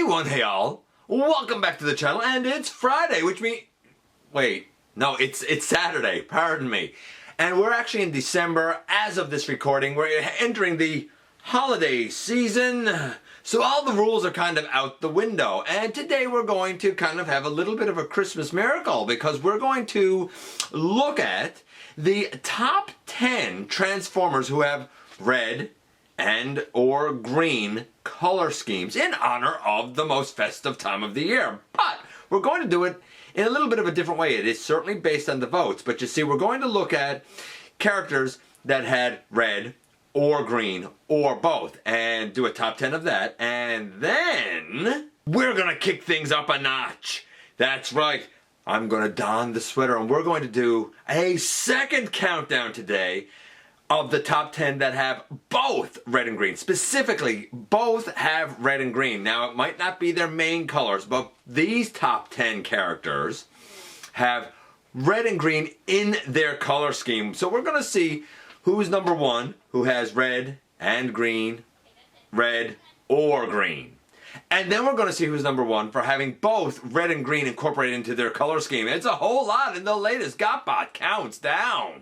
Hey all, welcome back to the channel, and it's Friday, which means, wait, no, it's Saturday, pardon me. And we're actually in December. As of this recording, we're entering the holiday season, so all the rules are kind of out the window. And today we're going to kind of have a little bit of a Christmas miracle, because we're going to look at the top 10 Transformers who have red and or green color schemes in honor of the most festive time of the year. But we're going to do it in a little bit of a different way. It is certainly based on the votes, but you see, we're going to look at characters that had red or green or both and do a top 10 of that, and then we're gonna kick things up a notch. That's right, I'm gonna don the sweater and we're going to do a second countdown today of the top 10 that have both red and green. Specifically, both have red and green. Now, it might not be their main colors, but these top 10 characters have red and green in their color scheme. So we're gonna see who's number one, who has red and green, red or green. And then we're gonna see who's number one for having both red and green incorporated into their color scheme. It's a whole lot in the latest GotBot Counts Down.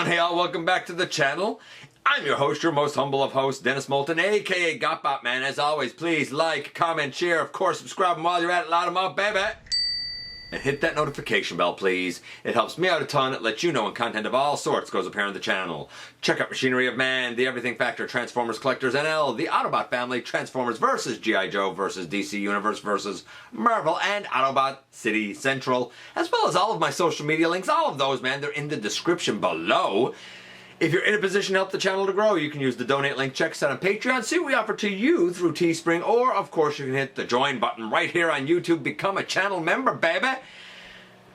Hey all, welcome back to the channel. I'm your host, your most humble of hosts, Dennis Moulton, aka GotBot Man. As always, please like, comment, share, of course, subscribe, and while you're at it, loud 'em up, baby. And hit that notification bell, please. It helps me out a ton. It lets you know when content of all sorts goes up here on the channel. Check out Machinery of Man, The Everything Factor, Transformers Collectors NL, The Autobot Family, Transformers vs. G.I. Joe vs. DC Universe vs. Marvel, and Autobot City Central, as well as all of my social media links. All of those, man, they're in the description below. If you're in a position to help the channel to grow, you can use the donate link. Check us out on Patreon. See what we offer to you through Teespring. Or, of course, you can hit the join button right here on YouTube. Become a channel member, baby.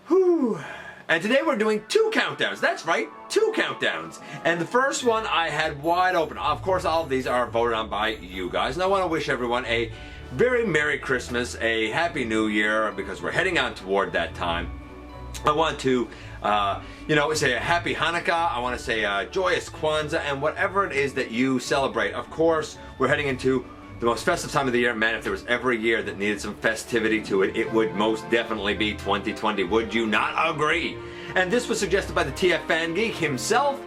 Whew. And today we're doing 2 countdowns. That's right, 2 countdowns. And the first one I had wide open. Of course, all of these are voted on by you guys. And I want to wish everyone a very Merry Christmas, a Happy New Year, because we're heading on toward that time. I want to say a happy Hanukkah. I want to say a joyous Kwanzaa, and whatever it is that you celebrate. Of course, we're heading into the most festive time of the year. Man, if there was ever a year that needed some festivity to it, it would most definitely be 2020. Would you not agree? And this was suggested by the TF Fan Geek himself,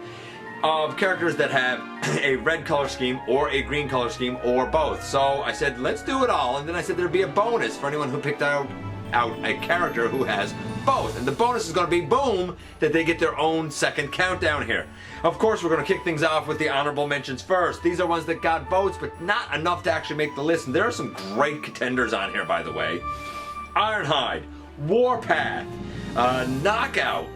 of characters that have a red color scheme or a green color scheme or both. So I said, let's do it all. And then I said there'd be a bonus for anyone who picked out a character who has both, and the bonus is going to be, boom, that they get their own second countdown here. Of course, we're going to kick things off with the honorable mentions first. These are ones that got votes, but not enough to actually make the list, and there are some great contenders on here, by the way. Ironhide, Warpath, Knockout,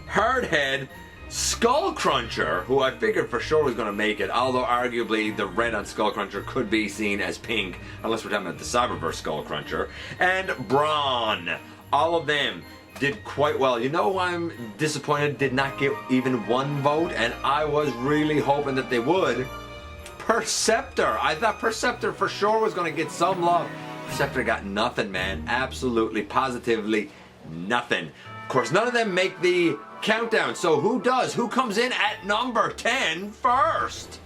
Hardhead, Skullcruncher, who I figured for sure was going to make it, although arguably the red on Skullcruncher could be seen as pink, unless we're talking about the Cyberverse Skullcruncher, and Brawn. All of them did quite well. You know who I'm disappointed did not get even 1 vote, and I was really hoping that they would? Perceptor. I thought Perceptor for sure was going to get some love. Perceptor got nothing, man. Absolutely, positively nothing. Of course, none of them make the countdown, so who does? Who comes in at number 10 first?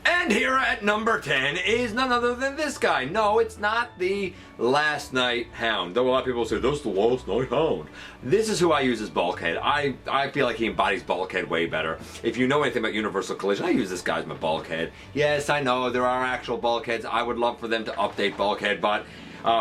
And here at number 10 is none other than this guy. No, it's not the Last Night Hound. Though a lot of people say, that's the Last Night Hound. This is who I use as Bulkhead. I feel like he embodies Bulkhead way better. If you know anything about Universal Collision, I use this guy as my Bulkhead. Yes, I know, there are actual Bulkheads. I would love for them to update Bulkhead, but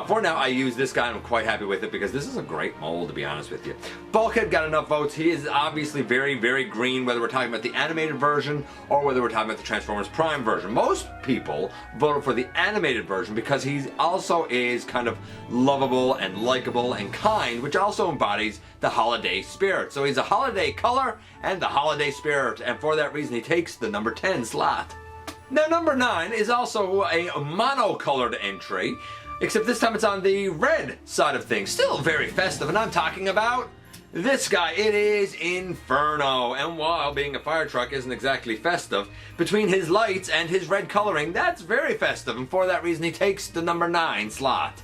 for now, I use this guy and I'm quite happy with it because this is a great mold, to be honest with you. Bulkhead got enough votes. He is obviously very, very green, whether we're talking about the animated version or whether we're talking about the Transformers Prime version. Most people voted for the animated version because he also is kind of lovable and likable and kind, which also embodies the holiday spirit. So he's a holiday color and the holiday spirit, and for that reason he takes the number 10 slot. Now number 9 is also a mono-colored entry, except this time it's on the red side of things. Still very festive, and I'm talking about this guy, it is Inferno. And while being a fire truck isn't exactly festive, between his lights and his red coloring, that's very festive. And for that reason, he takes the number 9 slot.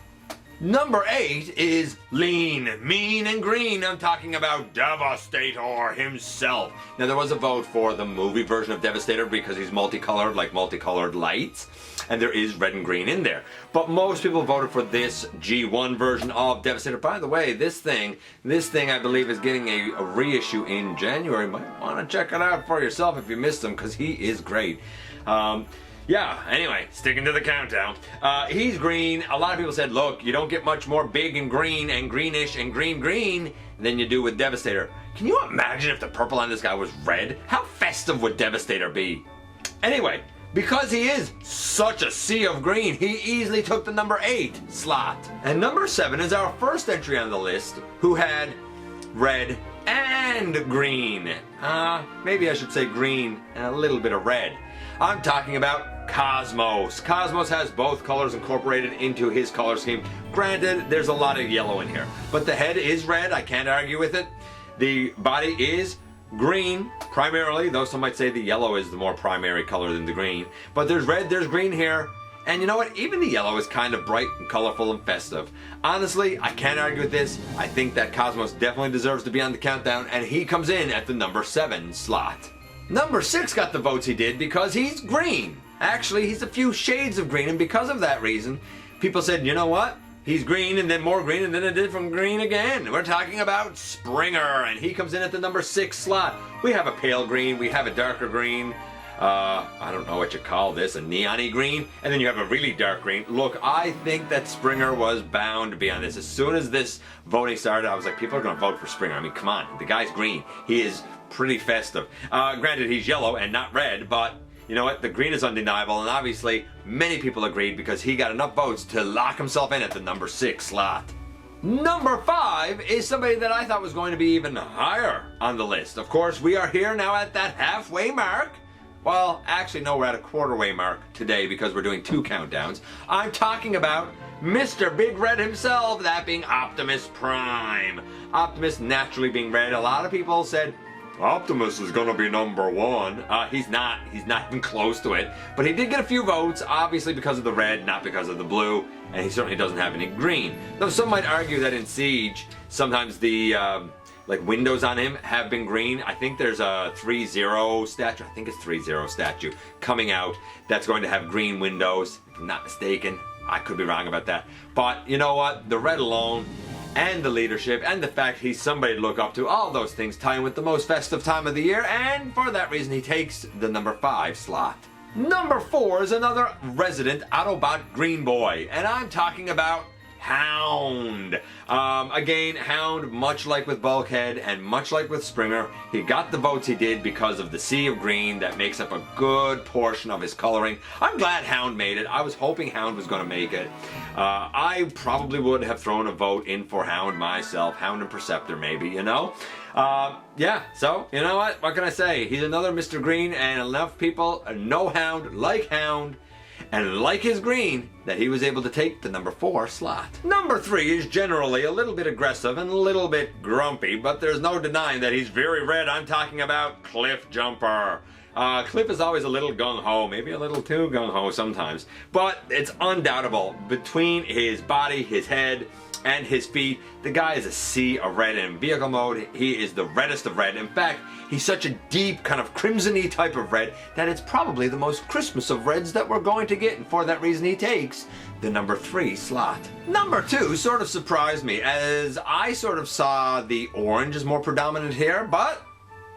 Number 8 is Lean, Mean, and Green. I'm talking about Devastator himself. Now, there was a vote for the movie version of Devastator because he's multicolored, like multicolored lights. And there is red and green in there. But most people voted for this G1 version of Devastator. By the way, this thing I believe is getting a reissue in January. Might want to check it out for yourself if you missed him, because he is great. Yeah, anyway, sticking to the countdown. He's green. A lot of people said, look, you don't get much more big and green and greenish and green than you do with Devastator. Can you imagine if the purple on this guy was red? How festive would Devastator be? Anyway, because he is such a sea of green, he easily took the number 8 slot. And number 7 is our first entry on the list, who had red and green. Maybe I should say green and a little bit of red. I'm talking about Cosmos. Cosmos has both colors incorporated into his color scheme. Granted, there's a lot of yellow in here, but the head is red. I can't argue with it. The body is green, primarily, though some might say the yellow is the more primary color than the green. But there's red, there's green here. And you know what? Even the yellow is kind of bright and colorful and festive. Honestly, I can't argue with this. I think that Cosmos definitely deserves to be on the countdown, and he comes in at the number 7 slot. Number 6 got the votes he did because he's green. Actually, he's a few shades of green, and because of that reason, people said, you know what? He's green, and then more green, and then a different green again. We're talking about Springer, and he comes in at the number 6 slot. We have a pale green, we have a darker green. I don't know what you call this, a neon-y green, and then you have a really dark green. Look, I think that Springer was bound to be on this. As soon as this voting started, I was like, people are going to vote for Springer. I mean, come on, the guy's green. He is pretty festive. Granted, he's yellow and not red, but you know what? The green is undeniable, and obviously many people agreed because he got enough votes to lock himself in at the number 6 slot. Number 5 is somebody that I thought was going to be even higher on the list. Of course, we are here now at that halfway mark. Well, actually, no, we're at a quarter-way mark today because we're doing 2 countdowns. I'm talking about Mr. Big Red himself, that being Optimus Prime. Optimus naturally being red. A lot of people said, Optimus is gonna be number 1. He's not even close to it. But he did get a few votes, obviously because of the red, not because of the blue. And he certainly doesn't have any green. Though some might argue that in Siege, sometimes the like windows on him have been green. I think there's a 3-0 statue, I think it's 3-0 statue coming out that's going to have green windows, if I'm not mistaken. I could be wrong about that. But you know what? The red alone and the leadership and the fact he's somebody to look up to, all those things tie in with the most festive time of the year, and for that reason he takes the number 5 slot. Number 4 is another resident Autobot green boy, and I'm talking about Hound. Again, Hound, much like with Bulkhead and much like with Springer, he got the votes he did because of the sea of green that makes up a good portion of his coloring. I'm glad Hound made it. I was hoping Hound was going to make it. I probably would have thrown a vote in for Hound myself. Hound and Perceptor maybe, you know? Yeah, so, you know what? What can I say? He's another Mr. Green, and enough people know Hound, and like his green, that he was able to take the number 4 slot. Number 3 is generally a little bit aggressive and a little bit grumpy, but there's no denying that he's very red. I'm talking about Cliff Jumper. Cliff is always a little gung-ho, maybe a little too gung-ho sometimes, but it's undoubtable. Between his body, his head, and his feet, the guy is a sea of red. In vehicle mode, he is the reddest of red. In fact, he's such a deep, kind of crimson-y type of red that it's probably the most Christmas of reds that we're going to get, and for that reason he takes the number 3 slot. Number 2 sort of surprised me, as I sort of saw the orange is more predominant here, but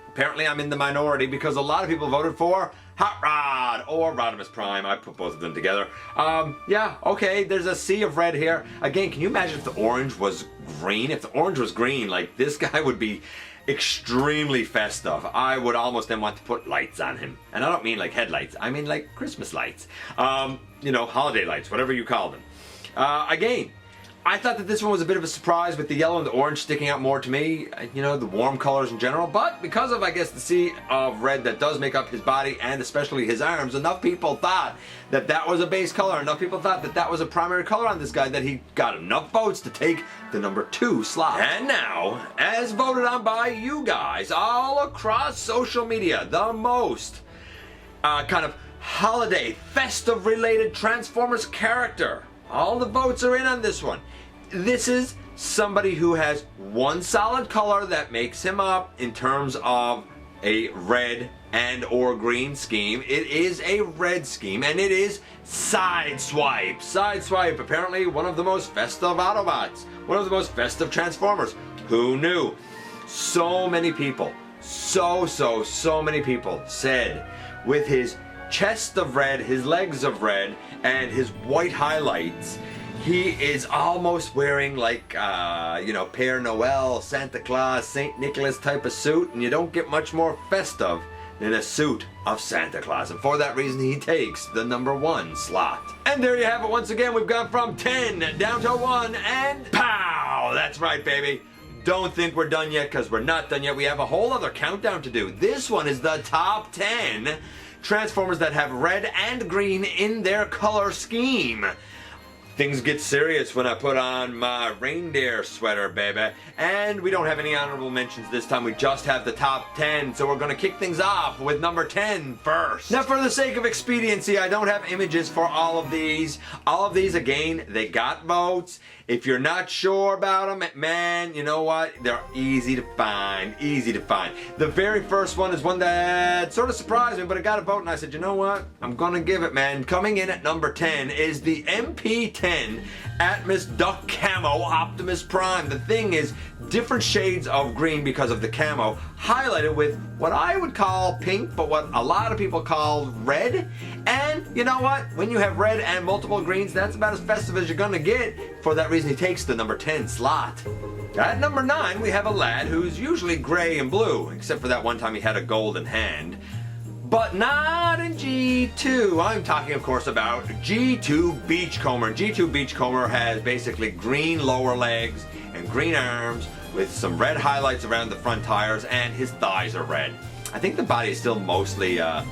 apparently I'm in the minority because a lot of people voted for Hot Rod or Rodimus Prime. I put both of them together. Yeah, okay, there's a sea of red here. Again, can you imagine if the orange was green? If the orange was green, like, this guy would be extremely festive. I would almost then want to put lights on him. And I don't mean like headlights, I mean like Christmas lights. You know, holiday lights, whatever you call them. Again, I thought that this one was a bit of a surprise with the yellow and the orange sticking out more to me, you know, the warm colors in general, but because of, I guess, the sea of red that does make up his body and especially his arms, enough people thought that that was a base color, enough people thought that that was a primary color on this guy that he got enough votes to take the number 2 slot. And now, as voted on by you guys all across social media, the most kind of holiday, festive related Transformers character. All the votes are in on this one. This is somebody who has one solid color that makes him up in terms of a red and or green scheme. It is a red scheme, and it is Sideswipe. Sideswipe, apparently one of the most festive Autobots, one of the most festive Transformers. Who knew? So many people, so many people said with his chest of red, his legs of red, and his white highlights, he is almost wearing like, you know, Père Noël, Santa Claus, St. Nicholas type of suit, and you don't get much more festive than a suit of Santa Claus. And for that reason, he takes the number 1 slot. And there you have it. Once again, we've gone from 10 down to 1, and pow! That's right, baby. Don't think we're done yet, because we're not done yet. We have a whole other countdown to do. This one is the top 10 Transformers that have red and green in their color scheme. Things get serious when I put on my reindeer sweater, baby. And we don't have any honorable mentions this time. We just have the top 10. So we're going to kick things off with number 10 first. Now, for the sake of expediency, I don't have images for all of these. All of these, again, they got votes. If you're not sure about them, man, you know what? They're easy to find. Easy to find. The very first one is one that sort of surprised me, but it got a vote, and I said, you know what? I'm going to give it, man. Coming in at number 10 is the MP10 Atmos Duck Camo Optimus Prime. The thing is, different shades of green because of the camo, highlighted with what I would call pink, but what a lot of people call red. And you know what? When you have red and multiple greens, that's about as festive as you're gonna get. For that reason, he takes the number 10 slot. At number 9, we have a lad who's usually gray and blue, except for that one time he had a golden hand. But not in G2. I'm talking, of course, about G2 Beachcomber. G2 Beachcomber has basically green lower legs and green arms with some red highlights around the front tires, and his thighs are red. I think the body is still mostly a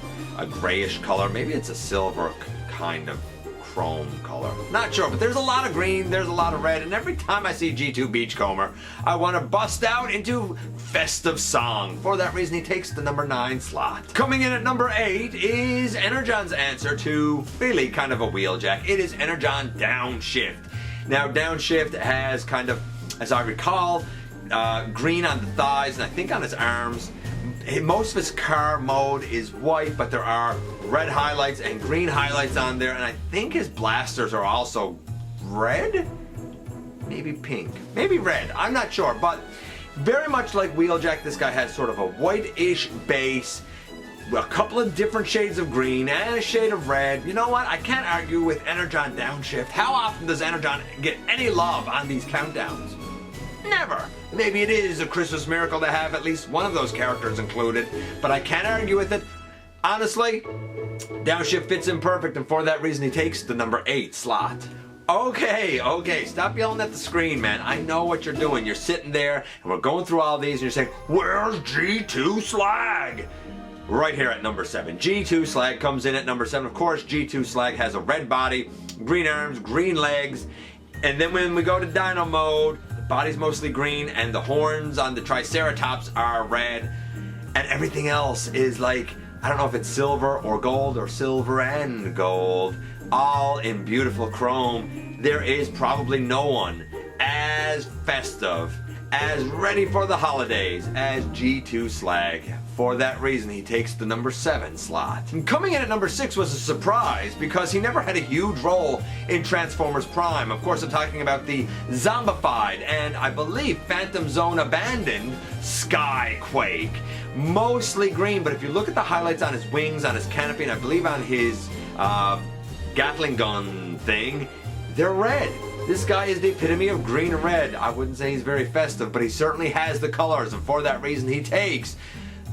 grayish color. Maybe it's a silver kind of chrome color. Not sure, but there's a lot of green, there's a lot of red, and every time I see G2 Beachcomber, I want to bust out into festive song. For that reason, he takes the number 9 slot. Coming in at number 8 is Energon's answer to really kind of a wheeljack. It is Energon Downshift. Now, Downshift has kind of, as I recall, green on the thighs and I think on his arms. Most of his car mode is white, but there are red highlights and green highlights on there, and I think his blasters are also red? Maybe pink, maybe red, I'm not sure, but very much like Wheeljack, this guy has sort of a white-ish base, a couple of different shades of green and a shade of red. You know what? I can't argue with Energon Downshift. How often does Energon get any love on these countdowns? Never. Maybe it is a Christmas miracle to have at least one of those characters included, but I can't argue with it. Honestly, Downshift fits in perfect, and for that reason he takes the number 8 slot. Okay, stop yelling at the screen, man. I know what you're doing. You're sitting there, and we're going through all these, and you're saying, where's G2 Slag? Right here at number 7. G2 Slag comes in at number 7. Of course, G2 Slag has a red body, green arms, green legs, and then when we go to Dino mode, the body's mostly green, and the horns on the Triceratops are red, and everything else is like, I don't know if it's silver or gold or silver and gold, all in beautiful chrome. There is probably no one as festive, as ready for the holidays as G2 Slag. For that reason, he takes the number 7 slot. And coming in at number 6 was a surprise because he never had a huge role in Transformers Prime. Of course, I'm talking about the zombified and I believe Phantom Zone abandoned Skyquake. Mostly green, but if you look at the highlights on his wings, on his canopy, and I believe on his Gatling gun thing, they're red. This guy is the epitome of green and red. I wouldn't say he's very festive, but he certainly has the colors, and for that reason he takes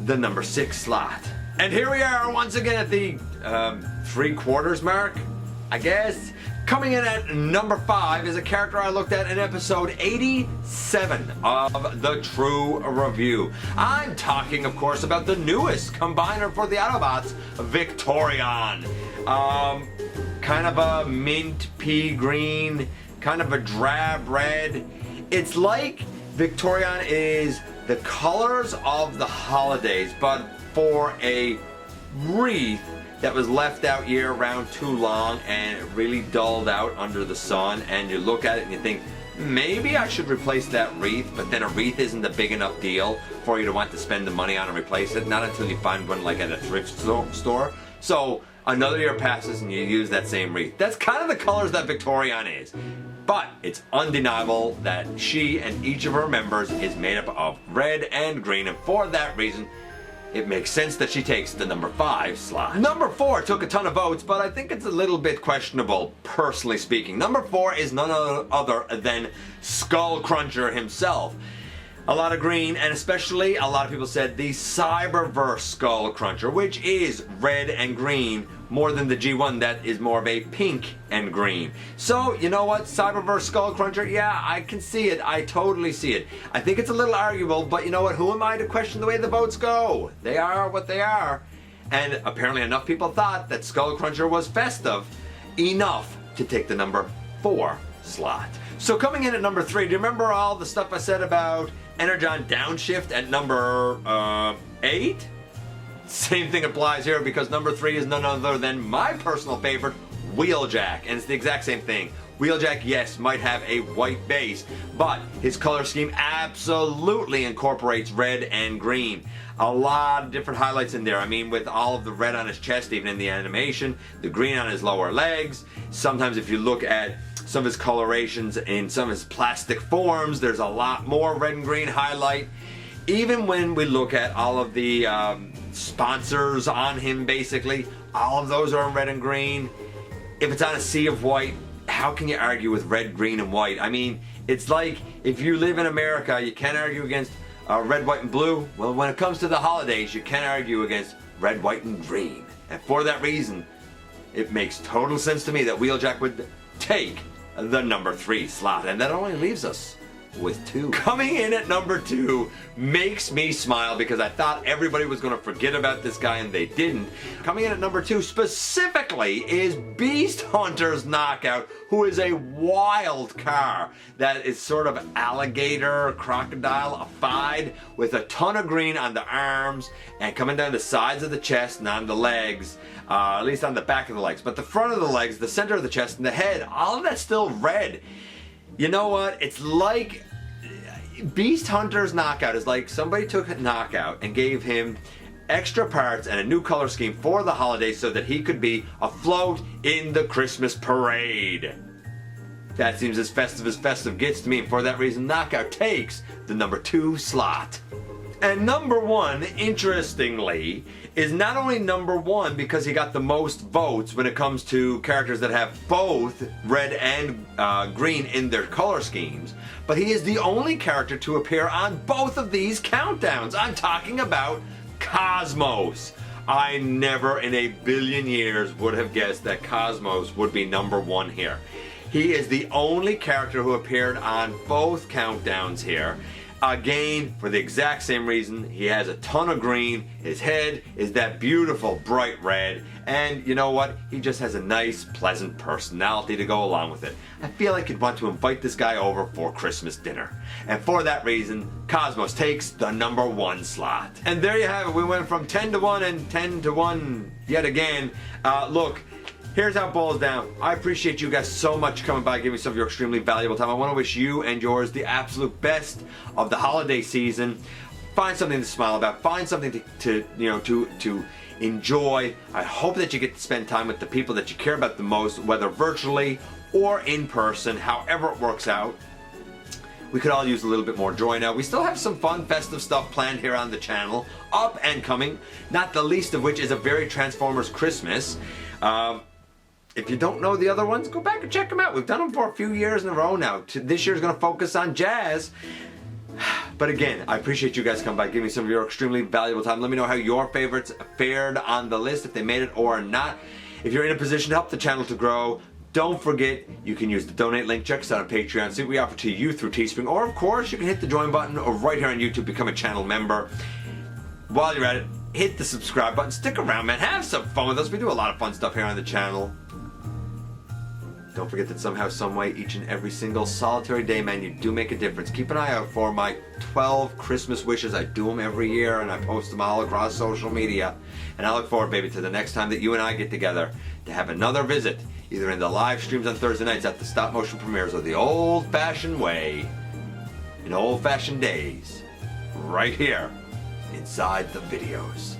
the number 6 slot. And here we are once again at the 3/4 mark, I guess. Coming in at number 5 is a character I looked at in episode 87 of the True Review. I'm talking, of course, about the newest combiner for the Autobots, Victorion. Kind of a mint pea green, kind of a drab red. It's like Victorion is the colors of the holidays, but for a wreath that was left out year round too long and it really dulled out under the sun, and you look at it and you think, maybe I should replace that wreath, but then a wreath isn't a big enough deal for you to want to spend the money on and replace it, not until you find one like at a thrift store. So another year passes and you use that same wreath. That's kind of the colors that Victorion is. But it's undeniable that she and each of her members is made up of red and green, and for that reason, it makes sense that she takes the number 5 slot. Number 4 took a ton of votes, but I think it's a little bit questionable, personally speaking. Number 4 is none other than Skull Cruncher himself. A lot of green, and especially a lot of people said the Cyberverse Skull Cruncher, which is red and green more than the G1 that is more of a pink and green. So, you know what, Cyberverse Skull Cruncher, yeah, I can see it. I totally see it. I think it's a little arguable, but you know what, who am I to question the way the votes go? They are what they are. And apparently enough people thought that Skull Cruncher was festive enough to take the number 4 slot. So coming in at number 3, do you remember all the stuff I said about Energon Downshift at number 8? Same thing applies here, because number 3 is none other than my personal favorite, Wheeljack, and it's the exact same thing. Wheeljack, yes, might have a white base, but his color scheme absolutely incorporates red and green. A lot of different highlights in there. I mean, with all of the red on his chest, even in the animation, the green on his lower legs. Sometimes if you look at some of his colorations in some of his plastic forms, there's a lot more red and green highlight. Even when we look at all of the sponsors on him, basically, all of those are in red and green. If it's on a sea of white, how can you argue with red, green, and white? I mean, it's like if you live in America, you can't argue against red, white, and blue. Well, when it comes to the holidays, you can't argue against red, white, and green. And for that reason, it makes total sense to me that Wheeljack would take the number 3 slot. And that only leaves us with 2. Coming in at number 2 makes me smile, because I thought everybody was going to forget about this guy and they didn't. Coming in at number 2 specifically is Beast Hunter's Knockout, who is a wild car that is sort of alligator, crocodile-ified, with a ton of green on the arms and coming down the sides of the chest and on the legs, at least on the back of the legs. But the front of the legs, the center of the chest, and the head, all of that's still red. You know what? It's like Beast Hunter's Knockout is like somebody took a Knockout and gave him extra parts and a new color scheme for the holidays so that he could be afloat in the Christmas parade. That seems as festive gets to me, and for that reason, Knockout takes the number 2 slot. And number 1, interestingly, is not only number 1 because he got the most votes when it comes to characters that have both red and green in their color schemes, but he is the only character to appear on both of these countdowns. I'm talking about Cosmos. I never in a billion years would have guessed that Cosmos would be number 1 here. He is the only character who appeared on both countdowns here. Again, for the exact same reason, he has a ton of green, his head is that beautiful bright red, and you know what? He just has a nice, pleasant personality to go along with it. I feel like you'd want to invite this guy over for Christmas dinner. And for that reason, Cosmos takes the number 1 slot. And there you have it. We went from 10 to 1 and 10 to 1 yet again. Look, here's how it boils down. I appreciate you guys so much coming by, giving me some of your extremely valuable time. I want to wish you and yours the absolute best of the holiday season. Find something to smile about. Find something to enjoy. I hope that you get to spend time with the people that you care about the most, whether virtually or in person, however it works out. We could all use a little bit more joy now. We still have some fun, festive stuff planned here on the channel, up and coming, not the least of which is a very Transformers Christmas. If you don't know the other ones, go back and check them out. We've done them for a few years in a row now. This year's going to focus on jazz. But again, I appreciate you guys coming by, giving me some of your extremely valuable time. Let me know how your favorites fared on the list, if they made it or not. If you're in a position to help the channel to grow, Don't forget, you can use the donate link. Check us out on Patreon. See what we offer to you through Teespring. Or, of course, you can hit the join button or right here on YouTube, become a channel member. While you're at it, hit the subscribe button. Stick around, man. Have some fun with us. We do a lot of fun stuff here on the channel. Don't forget that somehow, some way, each and every single solitary day, man, you do make a difference. Keep an eye out for my 12 Christmas wishes. I do them every year, and I post them all across social media. And I look forward, baby, to the next time that you and I get together to have another visit, either in the live streams on Thursday nights at the stop motion premieres or the old-fashioned way, in old-fashioned days, right here inside the videos.